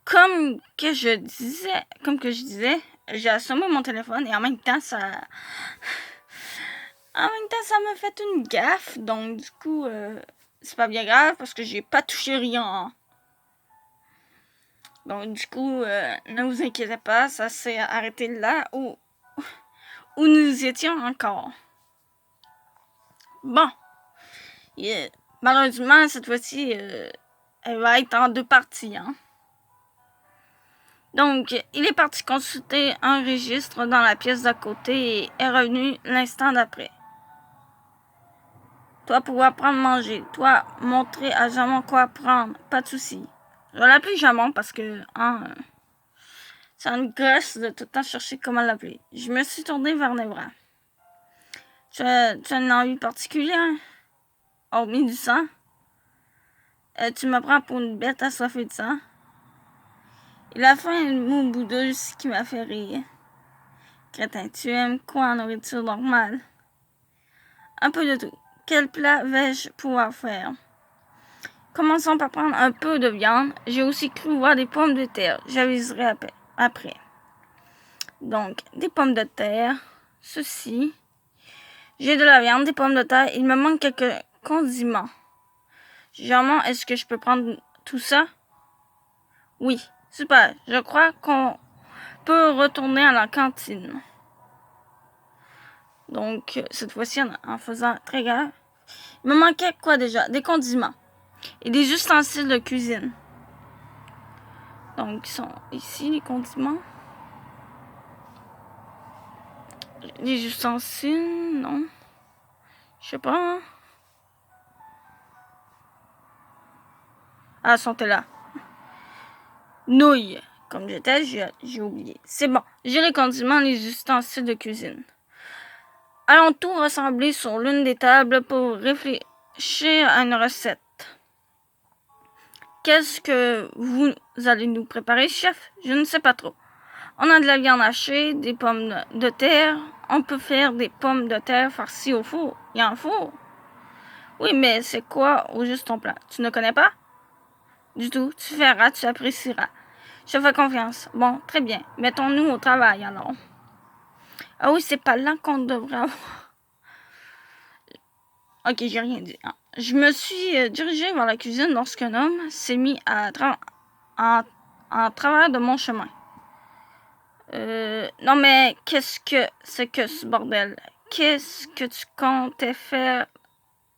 Comme que je disais, j'ai assommé mon téléphone et en même temps, ça m'a fait une gaffe. Donc, du coup, c'est pas bien grave parce que j'ai pas touché rien. Hein. Donc, du coup, ne vous inquiétez pas, ça s'est arrêté là où nous étions encore. Bon. Malheureusement, cette fois-ci, elle va être en 2 parties. Hein. Donc, il est parti consulter un registre dans la pièce d'à côté et est revenu l'instant d'après. Toi, pouvoir prendre manger. Toi, montrer à Jamon quoi prendre. Pas de souci. Je vais l'appeler Jamon parce que, c'est une gosse de tout le temps chercher comment l'appeler. Je me suis tournée vers Nevra. Tu as une envie particulière? Hormis du sang? Tu me prends pour une bête assoiffée de sang? Il a fait un mot boudeuse qui m'a fait rire. Crétin, tu aimes quoi en nourriture normale? Un peu de tout. Quel plat vais-je pouvoir faire? Commençons par prendre un peu de viande. J'ai aussi cru voir des pommes de terre. J'aviserai après. Donc, des pommes de terre. Ceci. J'ai de la viande, des pommes de terre. Il me manque quelques condiments. Généralement, est-ce que je peux prendre tout ça? Oui, super. Je crois qu'on peut retourner à la cantine. Donc, cette fois-ci, en faisant très gaffe. Il me manquait quoi déjà? Des condiments. Et des ustensiles de cuisine. Donc, ils sont ici, les condiments. Les ustensiles, non. Je sais pas. Ah, sont là. Nouilles. Comme j'étais, j'ai oublié. C'est bon. J'ai les condiments, les ustensiles de cuisine. Allons tout rassembler sur l'une des tables pour réfléchir à une recette. Qu'est-ce que vous allez nous préparer, chef? Je ne sais pas trop. On a de la viande hachée, des pommes de terre. On peut faire des pommes de terre farcies au four. Il y a un four. Oui, mais c'est quoi au juste ton plan? Tu ne connais pas? Du tout. Tu verras, tu apprécieras. Je fais confiance. Bon, très bien. Mettons-nous au travail, alors. Ah oui, c'est pas là qu'on devrait avoir. Ok, j'ai rien dit. Je me suis dirigée vers la cuisine lorsqu'un homme s'est mis en travers de mon chemin. Non mais qu'est-ce que c'est que ce bordel? Qu'est-ce que tu comptais faire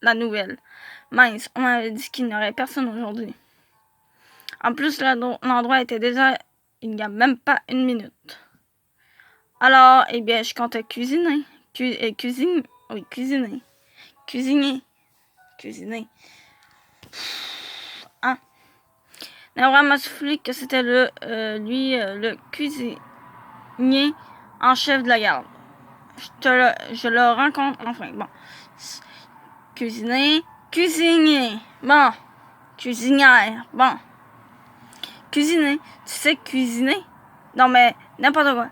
la nouvelle? Mince, on m'avait dit qu'il n'y aurait personne aujourd'hui. En plus, l'endroit était déjà il n'y a même pas 1 minute. Alors, eh bien, je comptais cuisiner. Cuisiner. Hein? Nora m'a soufflé que c'était lui, le cuisinier en chef de la garde. Je le rencontre enfin. Bon. Cuisinier. Bon. Cuisinière. Bon. Cuisiner. Tu sais cuisiner? Non, mais n'importe quoi.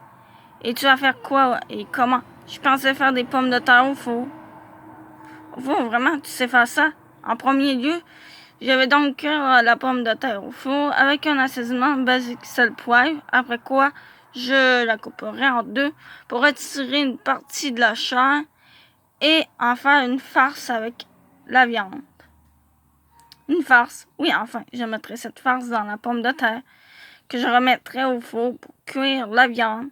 Et tu vas faire quoi et comment? Je pensais faire des pommes de terre au four. Au four, vraiment? Tu sais faire ça? En premier lieu, j'avais donc cuire la pomme de terre au four avec un assaisonnement basique, sel, poivre. Après quoi, je la couperai en 2 pour retirer une partie de la chair et en faire une farce avec la viande. Une farce? Oui, enfin, je mettrai cette farce dans la pomme de terre que je remettrai au four pour cuire la viande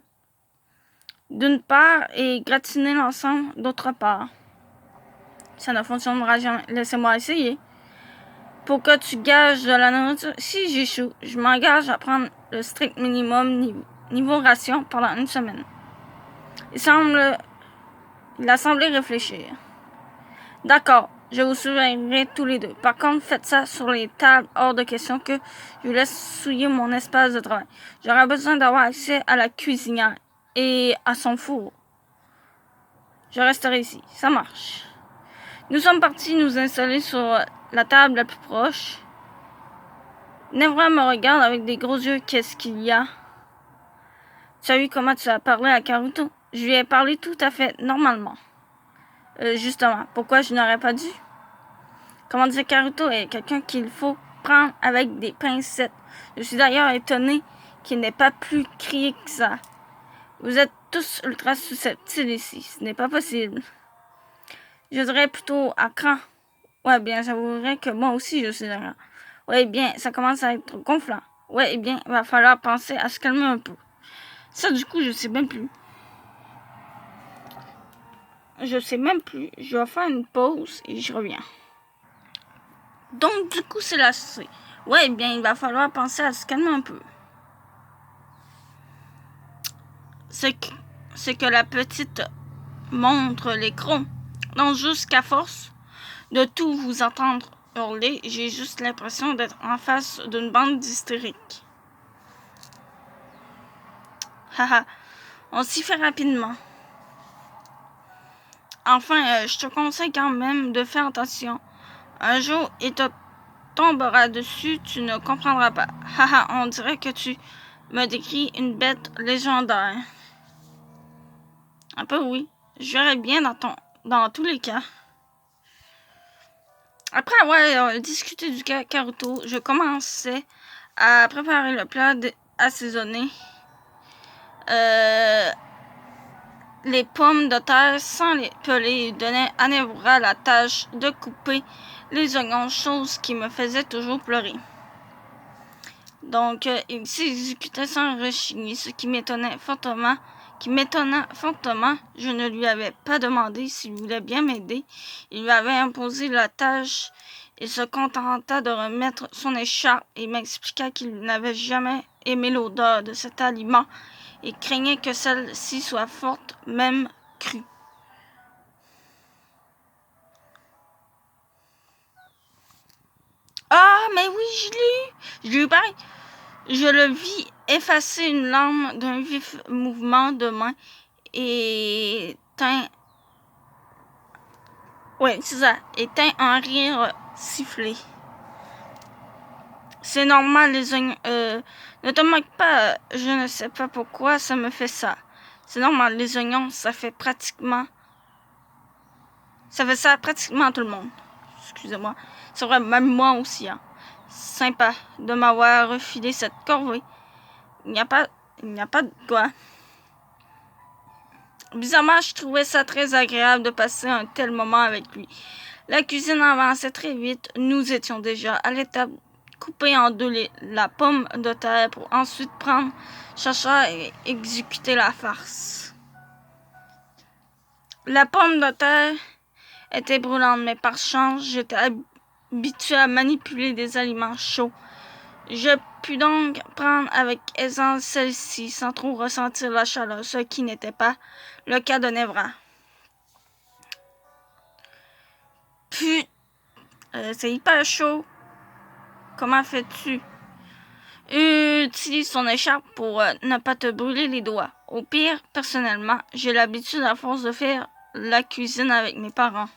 d'une part et gratiner l'ensemble d'autre part. Ça ne fonctionnera jamais. Laissez-moi essayer. Pour que tu gages de la nourriture, si j'échoue, je m'engage à prendre le strict minimum niveau ration pendant 1 semaine. Il a semblé réfléchir. D'accord, je vous surveillerai tous les deux. Par contre, faites ça sur les tables, hors de question que je vous laisse souiller mon espace de travail. J'aurai besoin d'avoir accès à la cuisinière et à son four. Je resterai ici. Ça marche. Nous sommes partis nous installer sur la table la plus proche. Nevra me regarde avec des gros yeux. Qu'est-ce qu'il y a? Tu as vu comment tu as parlé à Karuto? Je lui ai parlé tout à fait normalement. Justement, pourquoi je n'aurais pas dû? Comment dire, Karuto est quelqu'un qu'il faut prendre avec des pincettes. Je suis d'ailleurs étonné qu'il n'ait pas plus crié que ça. Vous êtes tous ultra susceptibles ici. Ce n'est pas possible. Je dirais plutôt à cran. Ouais, bien, j'avouerais que moi aussi, je suis d'accord. Ouais, bien, ça commence à être gonflant. Ouais, bien, il va falloir penser à se calmer un peu. Ça, du coup, je sais même plus. Je vais faire une pause et je reviens. Donc, du coup, c'est la C. Ouais, bien, il va falloir penser à se calmer un peu. C'est que la petite montre l'écran. Donc, jusqu'à force de tout vous entendre hurler, j'ai juste l'impression d'être en face d'une bande d'hystériques. Haha, on s'y fait rapidement. Enfin, je te conseille quand même de faire attention. Un jour, il te tombera dessus, tu ne comprendras pas. Haha, on dirait que tu me décris une bête légendaire. Un peu oui. Je verrais bien dans tous les cas. Après avoir discuté du Karuto, je commençais à préparer le plat assaisonné. Les pommes de terre sans les peler et donnait à Nevra la tâche de couper les oignons, chose qui me faisait toujours pleurer. Donc, il s'exécutait sans rechigner, ce qui m'étonna fortement. Je ne lui avais pas demandé s'il voulait bien m'aider. Il lui avait imposé la tâche. Il se contenta de remettre son écharpe et m'expliqua qu'il n'avait jamais aimé l'odeur de cet aliment et craignait que celle-ci soit forte, même crue. Ah, mais oui, je l'ai eu pareil. Je le vis effacer une larme d'un vif mouvement de main et tint un rire sifflé. C'est normal, les oignons. Ne te moque pas, je ne sais pas pourquoi ça me fait ça. C'est normal, les oignons, ça fait ça pratiquement à tout le monde. Excusez-moi. C'est vrai, même moi aussi, hein. Sympa de m'avoir refilé cette corvée. Il n'y a pas de quoi. Bizarrement, je trouvais ça très agréable de passer un tel moment avec lui. La cuisine avançait très vite. Nous étions déjà à l'étape couper en deux la pomme de terre pour ensuite chercher et exécuter la farce. La pomme de terre était brûlante, mais par chance, j'étais habituée à manipuler des aliments chauds. Je pus donc prendre avec aisance celle-ci sans trop ressentir la chaleur, ce qui n'était pas le cas de Nevra. Puis, c'est hyper chaud. Comment fais-tu? Utilise ton écharpe pour ne pas te brûler les doigts. Au pire, personnellement, j'ai l'habitude à force de faire la cuisine avec mes parents.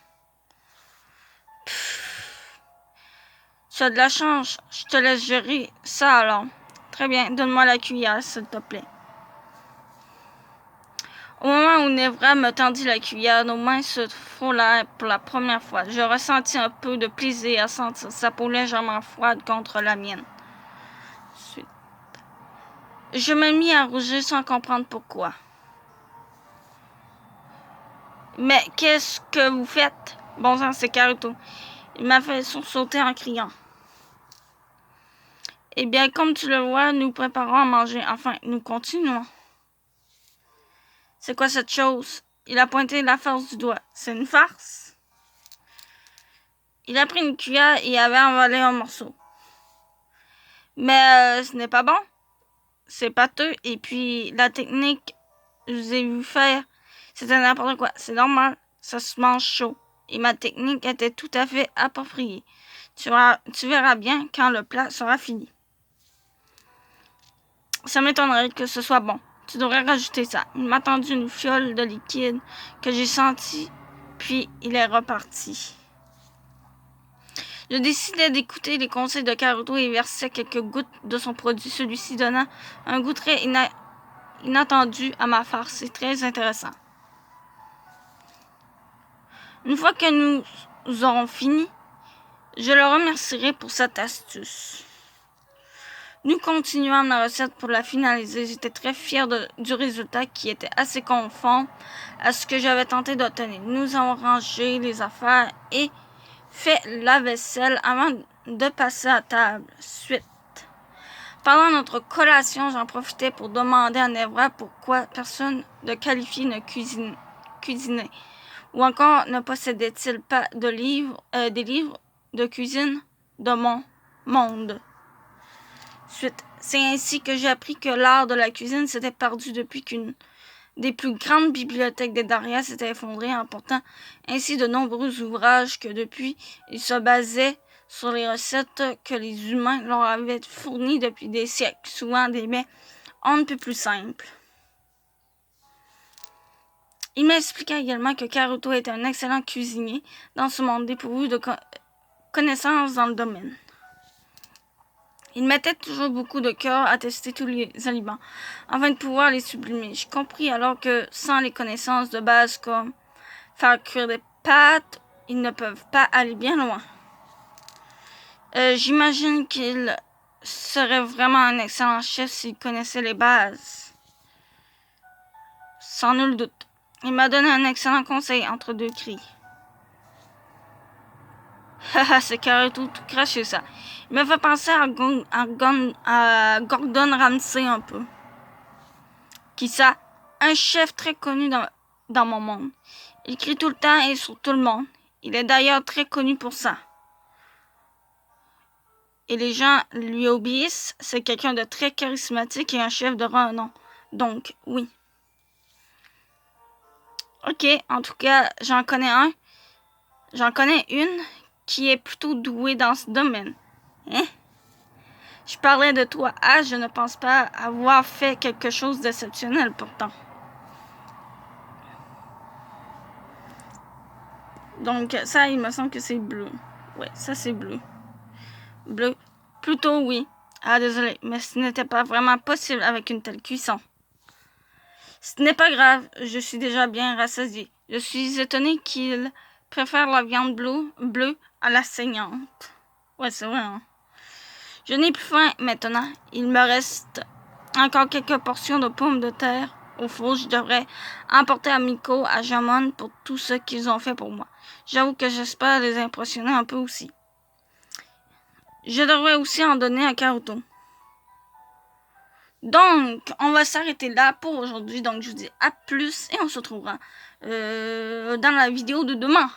Tu as de la chance, je te laisse gérer ça alors. Très bien, donne-moi la cuillère, s'il te plaît. Au moment où Nevra me tendit la cuillère, nos mains se frôlèrent pour la première fois. Je ressentis un peu de plaisir à sentir sa peau légèrement froide contre la mienne. Je me mis à rougir sans comprendre pourquoi. Mais qu'est-ce que vous faites? Bon sang, c'est Karuto. Il m'a fait sursauter en criant. Eh bien, comme tu le vois, nous préparons à manger. Enfin, nous continuons. C'est quoi cette chose? Il a pointé la farce du doigt. C'est une farce? Il a pris une cuillère et avait avalé un morceau. Mais ce n'est pas bon. C'est pâteux. Et puis, la technique, je vous ai vu faire, c'était n'importe quoi. C'est normal. Ça se mange chaud. Et ma technique était tout à fait appropriée. Tu verras bien quand le plat sera fini. Ça m'étonnerait que ce soit bon. Tu devrais rajouter ça. Il m'a tendu une fiole de liquide que j'ai senti, puis il est reparti. Je décidai d'écouter les conseils de Karuto et versai quelques gouttes de son produit, celui-ci donnant un goût très inattendu à ma farce. C'est très intéressant. Une fois que nous aurons fini, je le remercierai pour cette astuce. Nous continuâmes la recette pour la finaliser. J'étais très fière du résultat qui était assez conforme à ce que j'avais tenté d'obtenir. Nous avons rangé les affaires et fait la vaisselle avant de passer à table. Suite. Pendant notre collation, j'en profitais pour demander à Nevra pourquoi personne de qualifié ne cuisinait. Ou encore ne possédait-il pas des livres de cuisine de mon monde. Suite. C'est ainsi que j'ai appris que l'art de la cuisine s'était perdu depuis qu'une des plus grandes bibliothèques des Daria s'était effondrée, emportant ainsi de nombreux ouvrages que depuis ils se basaient sur les recettes que les humains leur avaient fournies depuis des siècles, souvent des mets on ne peut plus simples. Il m'expliqua également que Karuto était un excellent cuisinier dans ce monde dépourvu de connaissances dans le domaine. Il mettait toujours beaucoup de cœur à tester tous les aliments, afin de pouvoir les sublimer. J'ai compris alors que sans les connaissances de base comme faire cuire des pâtes, ils ne peuvent pas aller bien loin. J'imagine qu'il serait vraiment un excellent chef s'il connaissait les bases. Sans nul doute. Il m'a donné un excellent conseil entre deux cris. Haha, c'est Karuto tout craché ça. Il me fait penser à Gordon Ramsay un peu. Qui ça? Un chef très connu dans mon monde. Il crie tout le temps et sur tout le monde. Il est d'ailleurs très connu pour ça. Et les gens lui obéissent. C'est quelqu'un de très charismatique et un chef de renom. Donc, oui. Ok, en tout cas, j'en connais une qui est plutôt douée dans ce domaine. Hein? Je parlais de toi, je ne pense pas avoir fait quelque chose d'exceptionnel pourtant. Donc ça, il me semble que c'est bleu. Ouais, ça c'est bleu. Bleu. Plutôt oui. Ah désolé, mais ce n'était pas vraiment possible avec une telle cuisson. Ce n'est pas grave, je suis déjà bien rassasié. Je suis étonné qu'il préfère la viande bleue à la saignante. Ouais, c'est vrai, hein. Je n'ai plus faim maintenant. Il me reste encore quelques portions de pommes de terre au four. Je devrais emporter à Miko, à Jamon pour tout ce qu'ils ont fait pour moi. J'avoue que j'espère les impressionner un peu aussi. Je devrais aussi en donner à Karuto. Donc, on va s'arrêter là pour aujourd'hui. Donc, je vous dis à plus et on se retrouvera dans la vidéo de demain.